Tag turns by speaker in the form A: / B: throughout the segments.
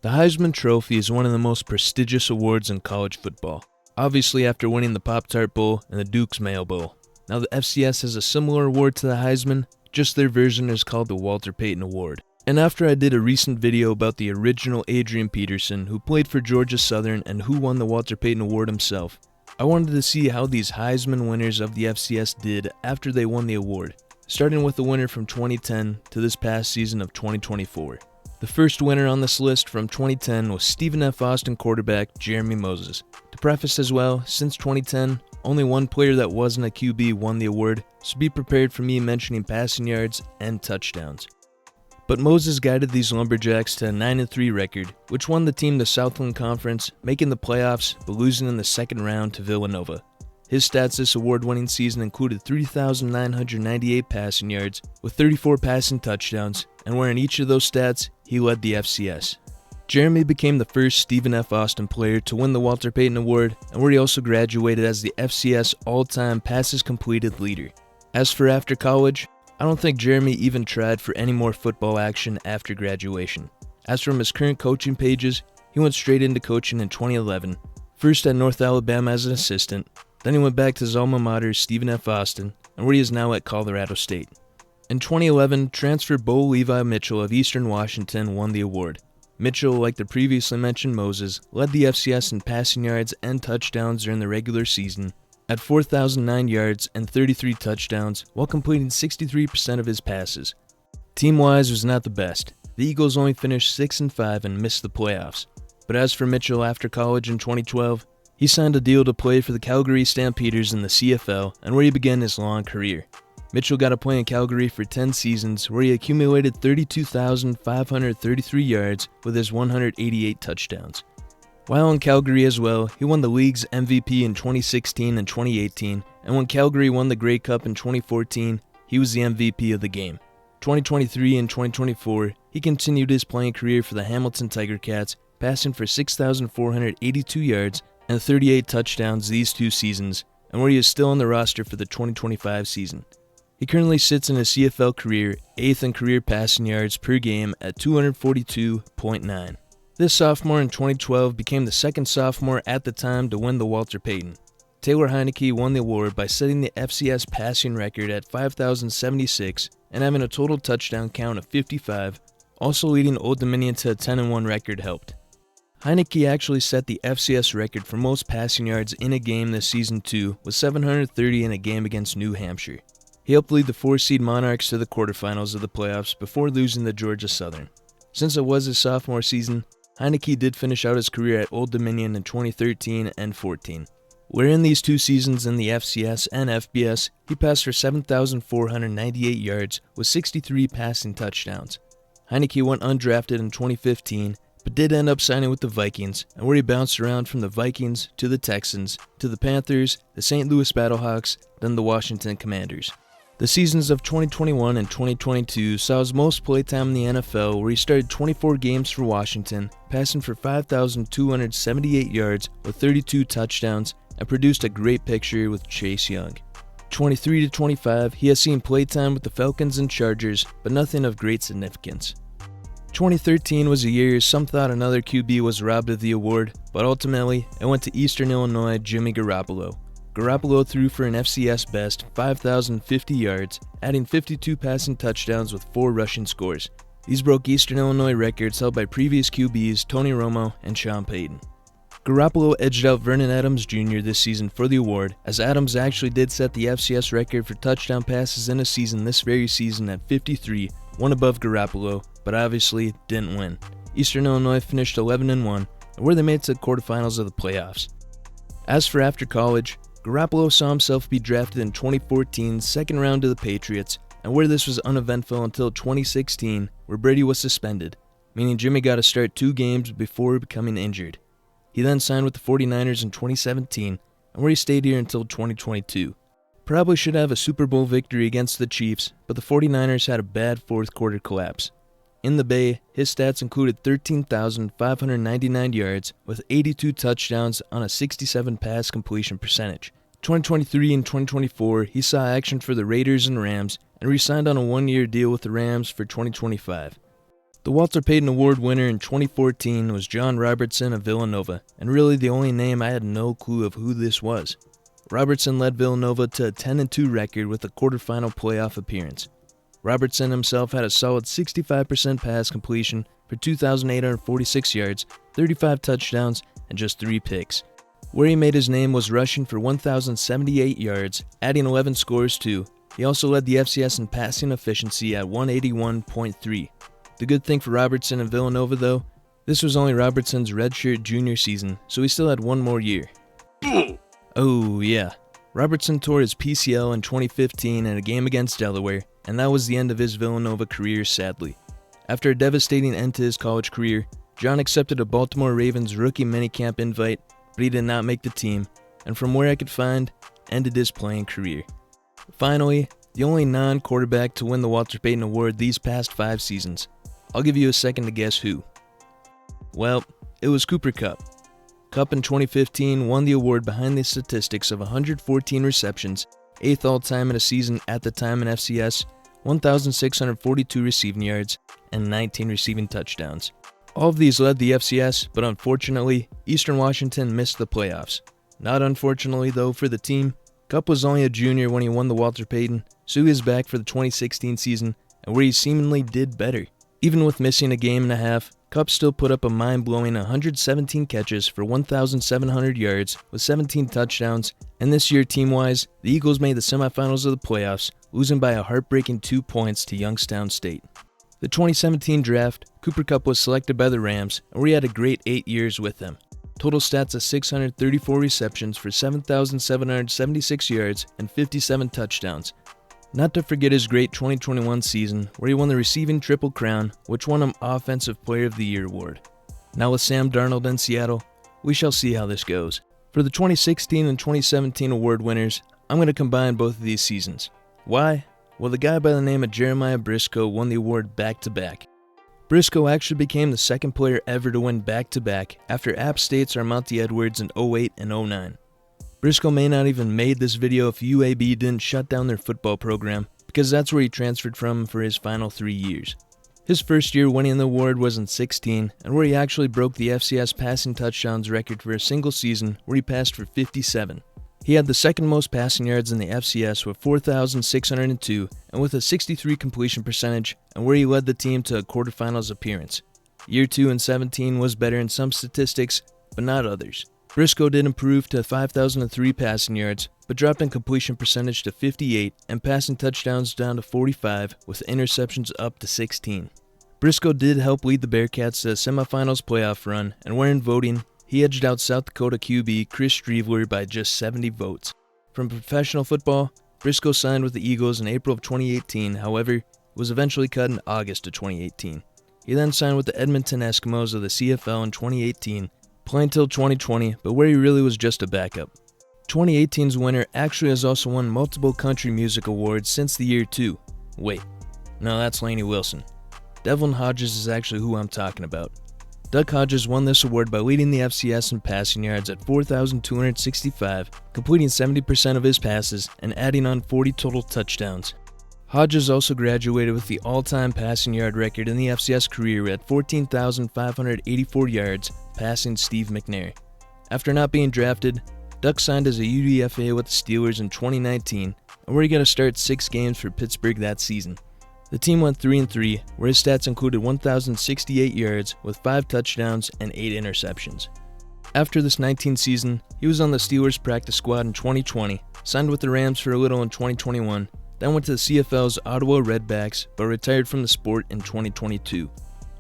A: The Heisman Trophy is one of the most prestigious awards in college football, obviously after winning the Pop-Tart Bowl and the Duke's Mayo Bowl. Now the FCS has a similar award to the Heisman, just their version is called the Walter Payton Award. And after I did a recent video about the original Adrian Peterson, who played for Georgia Southern and who won the Walter Payton Award himself, I wanted to see how these Heisman winners of the FCS did after they won the award, starting with the winner from 2010 to this past season of 2024. The first winner on this list from 2010 was Stephen F. Austin quarterback Jeremy Moses. To preface as well, since 2010, only one player that wasn't a QB won the award, so be prepared for me mentioning passing yards and touchdowns. But Moses guided these Lumberjacks to a 9-3 record, which won the team the Southland Conference, making the playoffs but losing in the second round to Villanova. His stats this award-winning season included 3,998 passing yards with 34 passing touchdowns, and where in each of those stats, he led the FCS. Jeremy became the first Stephen F. Austin player to win the Walter Payton Award, and where he also graduated as the FCS all-time passes completed leader. As for after college, I don't think Jeremy even tried for any more football action after graduation. As from his current coaching pages, he went straight into coaching in 2011, first at North Alabama as an assistant, then he went back to his alma mater, Stephen F. Austin, and where he is now at Colorado State. In 2011, transfer Bo Levi Mitchell of Eastern Washington won the award. Mitchell, like the previously mentioned Moses, led the FCS in passing yards and touchdowns during the regular season, at 4,009 yards and 33 touchdowns, while completing 63% of his passes. Team-wise was not the best. The Eagles only finished 6-5 and missed the playoffs. But as for Mitchell after college in 2012, he signed a deal to play for the Calgary Stampeders in the CFL, and where he began his long career. Mitchell got to play in Calgary for 10 seasons, where he accumulated 32,533 yards with his 188 touchdowns. While in Calgary as well, he won the league's MVP in 2016 and 2018, and when Calgary won the Grey Cup in 2014, he was the MVP of the game. 2023 and 2024, he continued his playing career for the Hamilton Tiger Cats, passing for 6,482 yards and 38 touchdowns these two seasons, and where he is still on the roster for the 2025 season. He currently sits in his CFL career 8th in career passing yards per game at 242.9. This sophomore in 2012 became the second sophomore at the time to win the Walter Payton. Taylor Heinicke won the award by setting the FCS passing record at 5,076 and having a total touchdown count of 55, also leading Old Dominion to a 10-1 record helped. Heinicke actually set the FCS record for most passing yards in a game this season too, with 730 in a game against New Hampshire. He helped lead the 4-seed Monarchs to the quarterfinals of the playoffs before losing to Georgia Southern. Since it was his sophomore season, Heinicke did finish out his career at Old Dominion in 2013 and 14. Where in these two seasons in the FCS and FBS, he passed for 7,498 yards with 63 passing touchdowns. Heinicke went undrafted in 2015, but did end up signing with the Vikings, and where he bounced around from the Vikings to the Texans, to the Panthers, the St. Louis Battlehawks, then the Washington Commanders. The seasons of 2021 and 2022 saw his most playtime in the NFL, where he started 24 games for Washington, passing for 5,278 yards with 32 touchdowns, and produced a great picture with Chase Young. 23 to 25, he has seen playtime with the Falcons and Chargers, but nothing of great significance. 2013 was a year some thought another QB was robbed of the award, but ultimately it went to Eastern Illinois Jimmy Garoppolo. Garoppolo threw for an FCS best 5,050 yards, adding 52 passing touchdowns with 4 rushing scores. These broke Eastern Illinois records held by previous QBs Tony Romo and Sean Payton. Garoppolo edged out Vernon Adams Jr. this season for the award, as Adams actually did set the FCS record for touchdown passes in a season this very season at 53, one above Garoppolo, but obviously didn't win. Eastern Illinois finished 11-1, where they made it to the quarterfinals of the playoffs. As for after college, Garoppolo saw himself be drafted in 2014's second round to the Patriots, and where this was uneventful until 2016, where Brady was suspended, meaning Jimmy got to start 2 games before becoming injured. He then signed with the 49ers in 2017, and where he stayed here until 2022. Probably should have a Super Bowl victory against the Chiefs, but the 49ers had a bad fourth quarter collapse. In the Bay, his stats included 13,599 yards with 82 touchdowns on a 67 pass completion percentage. 2023 and 2024, he saw action for the Raiders and Rams and re-signed on a one-year deal with the Rams for 2025. The Walter Payton Award winner in 2014 was John Robertson of Villanova, and really the only name I had no clue of who this was. Robertson led Villanova to a 10-2 record with a quarterfinal playoff appearance. Robertson himself had a solid 65% pass completion for 2,846 yards, 35 touchdowns, and just 3 picks. Where he made his name was rushing for 1,078 yards, adding 11 scores too. He also led the FCS in passing efficiency at 181.3. The good thing for Robertson and Villanova though, this was only Robertson's redshirt junior season, so he still had one more year. Oh yeah, Robertson tore his PCL in 2015 in a game against Delaware, and that was the end of his Villanova career sadly. After a devastating end to his college career, John accepted a Baltimore Ravens rookie minicamp invite, but he did not make the team, and from where I could find, ended his playing career. Finally, the only non-quarterback to win the Walter Payton Award these past 5 seasons. I'll give you a second to guess who. Well, it was Cooper Kupp. Kupp in 2015 won the award behind the statistics of 114 receptions, 8th all-time in a season at the time in FCS, 1,642 receiving yards, and 19 receiving touchdowns. All of these led the FCS, but unfortunately, Eastern Washington missed the playoffs. Not unfortunately though for the team, Kupp was only a junior when he won the Walter Payton, so he is back for the 2016 season, and where he seemingly did better. Even with missing a game and a half, Kupp still put up a mind-blowing 117 catches for 1,700 yards with 17 touchdowns, and this year team-wise, the Eagles made the semifinals of the playoffs, losing by a heartbreaking 2 points to Youngstown State. The 2017 draft, Cooper Kupp was selected by the Rams, and we had a great 8 years with them. Total stats of 634 receptions for 7,776 yards and 57 touchdowns. Not to forget his great 2021 season, where he won the receiving Triple Crown, which won him Offensive Player of the Year award. Now with Sam Darnold in Seattle, we shall see how this goes. For the 2016 and 2017 award winners, I'm going to combine both of these seasons. Why? Well, the guy by the name of Jeremiah Briscoe won the award back-to-back. Briscoe actually became the second player ever to win back-to-back after App State's Armonte Edwards in 08 and 09. Briscoe may not even made this video if UAB didn't shut down their football program, because that's where he transferred from for his final 3 years. His first year winning the award was in 16, and where he actually broke the FCS passing touchdowns record for a single season, where he passed for 57. He had the second most passing yards in the FCS with 4,602, and with a 63 completion percentage, and where he led the team to a quarterfinals appearance. Year 2 in 17 was better in some statistics, but not others. Briscoe did improve to 5,003 passing yards, but dropped in completion percentage to 58 and passing touchdowns down to 45 with interceptions up to 16. Briscoe did help lead the Bearcats to a semifinals playoff run, and when in voting, he edged out South Dakota QB Chris Streveler by just 70 votes. From professional football, Briscoe signed with the Eagles in April of 2018, however, was eventually cut in August of 2018. He then signed with the Edmonton Eskimos of the CFL in 2018, playing till 2020, but where he really was just a backup. 2018's winner actually has also won multiple country music awards since the year 2. Wait, no, that's Lainey Wilson. Devlin Hodges is actually who I'm talking about. Duck Hodges won this award by leading the FCS in passing yards at 4,265, completing 70% of his passes and adding on 40 total touchdowns. Hodges also graduated with the all-time passing yard record in the FCS career at 14,584 yards, passing Steve McNair. After not being drafted, Duck signed as a UDFA with the Steelers in 2019, and where he got to start 6 games for Pittsburgh that season. The team went 3-3, where his stats included 1,068 yards with 5 touchdowns and 8 interceptions. After this 19 season, he was on the Steelers practice squad in 2020, signed with the Rams for a little in 2021, then went to the CFL's Ottawa Redbacks, but retired from the sport in 2022.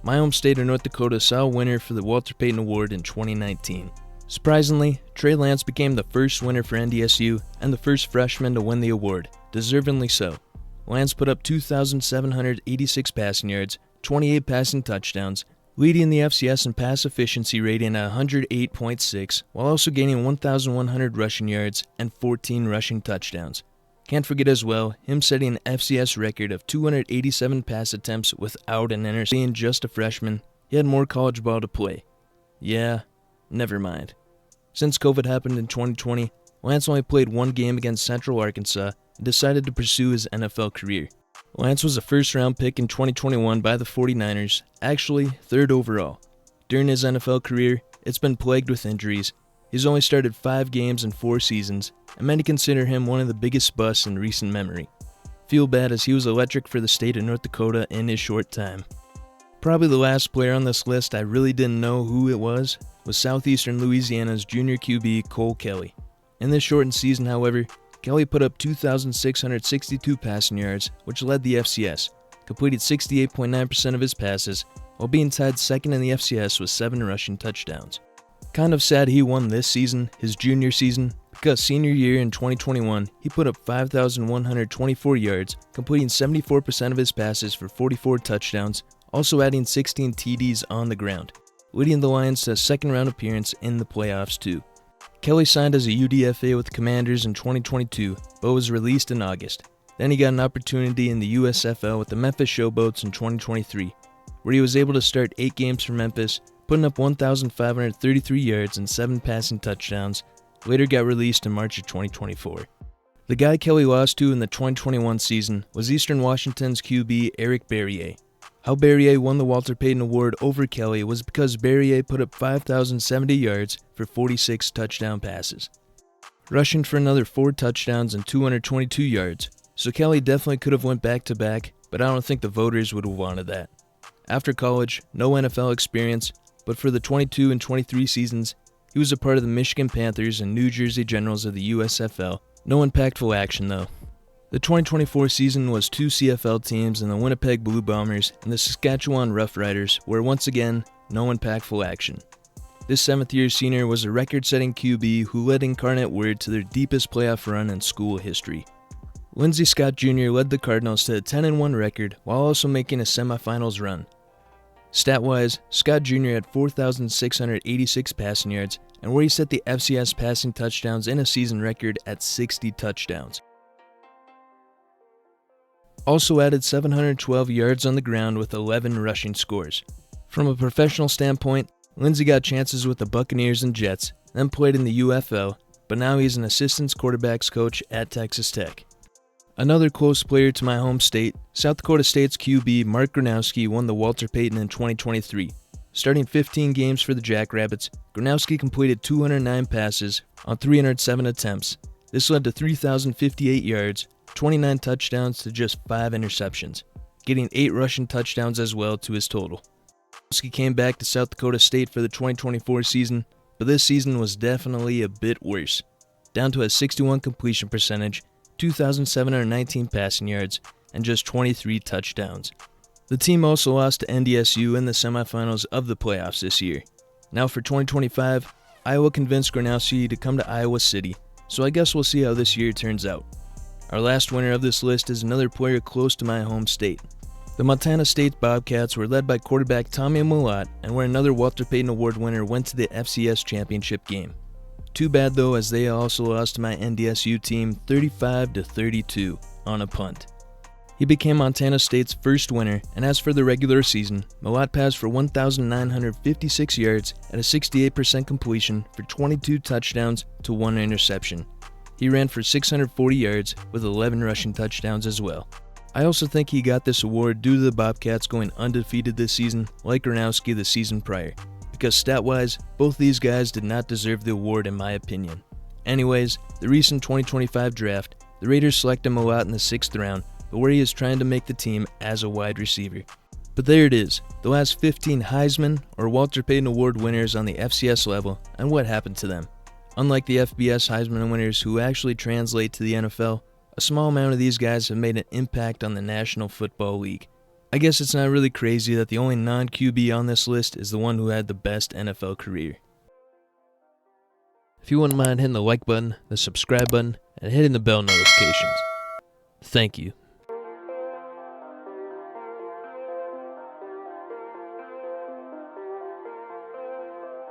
A: My home state of North Dakota saw a winner for the Walter Payton Award in 2019. Surprisingly, Trey Lance became the first winner for NDSU and the first freshman to win the award, deservingly so. Lance put up 2,786 passing yards, 28 passing touchdowns, leading the FCS in pass efficiency rating at 108.6, while also gaining 1,100 rushing yards and 14 rushing touchdowns. Can't forget as well, him setting an FCS record of 287 pass attempts without an interception. Being just a freshman, he had more college ball to play. Yeah, never mind. Since COVID happened in 2020, Lance only played 1 game against Central Arkansas and decided to pursue his NFL career. Lance was a first-round pick in 2021 by the 49ers, actually third overall. During his NFL career, it's been plagued with injuries. He's only started 5 games in 4 seasons, and many consider him one of the biggest busts in recent memory. Feel bad as he was electric for the state of North Dakota in his short time. Probably the last player on this list I really didn't know who it was Southeastern Louisiana's junior QB Cole Kelly. In this shortened season, however, Kelly put up 2,662 passing yards, which led the FCS, completed 68.9% of his passes, while being tied second in the FCS with 7 rushing touchdowns. Kind of sad he won this season, his junior season, because senior year in 2021, he put up 5,124 yards, completing 74% of his passes for 44 touchdowns, also adding 16 TDs on the ground, leading the Lions to a second-round appearance in the playoffs too. Kelly signed as a UDFA with the Commanders in 2022, but was released in August. Then he got an opportunity in the USFL with the Memphis Showboats in 2023, where he was able to start 8 games for Memphis, putting up 1,533 yards and 7 passing touchdowns, later got released in March of 2024. The guy Kelly lost to in the 2021 season was Eastern Washington's QB Eric Barriere. How Barriere won the Walter Payton Award over Kelly was because Barriere put up 5,070 yards for 46 touchdown passes, rushing for another 4 touchdowns and 222 yards, so Kelly definitely could have went back-to-back, but I don't think the voters would have wanted that. After college, no NFL experience, but for the 22 and 23 seasons, he was a part of the Michigan Panthers and New Jersey Generals of the USFL. No impactful action though. The 2024 season was 2 CFL teams in the Winnipeg Blue Bombers and the Saskatchewan Roughriders, where once again, no impactful action. This 7th-year senior was a record-setting QB who led Incarnate Word to their deepest playoff run in school history. Lindsey Scott Jr. led the Cardinals to a 10-1 record while also making a semifinals run. Stat-wise, Scott Jr. had 4,686 passing yards, and where he set the FCS passing touchdowns in a season record at 60 touchdowns. Also added 712 yards on the ground with 11 rushing scores. From a professional standpoint, Lindsey got chances with the Buccaneers and Jets, then played in the UFL, but now he's an assistant quarterbacks coach at Texas Tech. Another close player to my home state, South Dakota State's QB Mark Gronowski won the Walter Payton in 2023. Starting 15 games for the Jackrabbits, Gronowski completed 209 passes on 307 attempts. This led to 3,058 yards, 29 touchdowns to just 5 interceptions, getting 8 rushing touchdowns as well to his total. Gronowski came back to South Dakota State for the 2024 season, but this season was definitely a bit worse. Down to a 61 completion percentage, 2,719 passing yards, and just 23 touchdowns. The team also lost to NDSU in the semifinals of the playoffs this year. Now for 2025, Iowa convinced Gronowski to come to Iowa City, so I guess we'll see how this year turns out. Our last winner of this list is another player close to my home state. The Montana State Bobcats were led by quarterback Tommy Mellott, and where another Walter Payton Award winner went to the FCS championship game. Too bad though, as they also lost to my NDSU team 35-32 on a punt. He became Montana State's first winner, and as for the regular season, Mellott passed for 1,956 yards at a 68% completion for 22 touchdowns to 1 interception. He ran for 640 yards with 11 rushing touchdowns as well. I also think he got this award due to the Bobcats going undefeated this season, like Gronowski the season prior, because stat-wise, both these guys did not deserve the award in my opinion. Anyways, the recent 2025 draft, the Raiders selected Mellott in the 6th round, but where he is trying to make the team as a wide receiver. But there it is, the last 15 Heisman or Walter Payton Award winners on the FCS level, and what happened to them. Unlike the FBS Heisman winners who actually translate to the NFL, a small amount of these guys have made an impact on the National Football League. I guess it's not really crazy that the only non-QB on this list is the one who had the best NFL career. If you wouldn't mind hitting the like button, the subscribe button, and hitting the bell notifications. Thank you.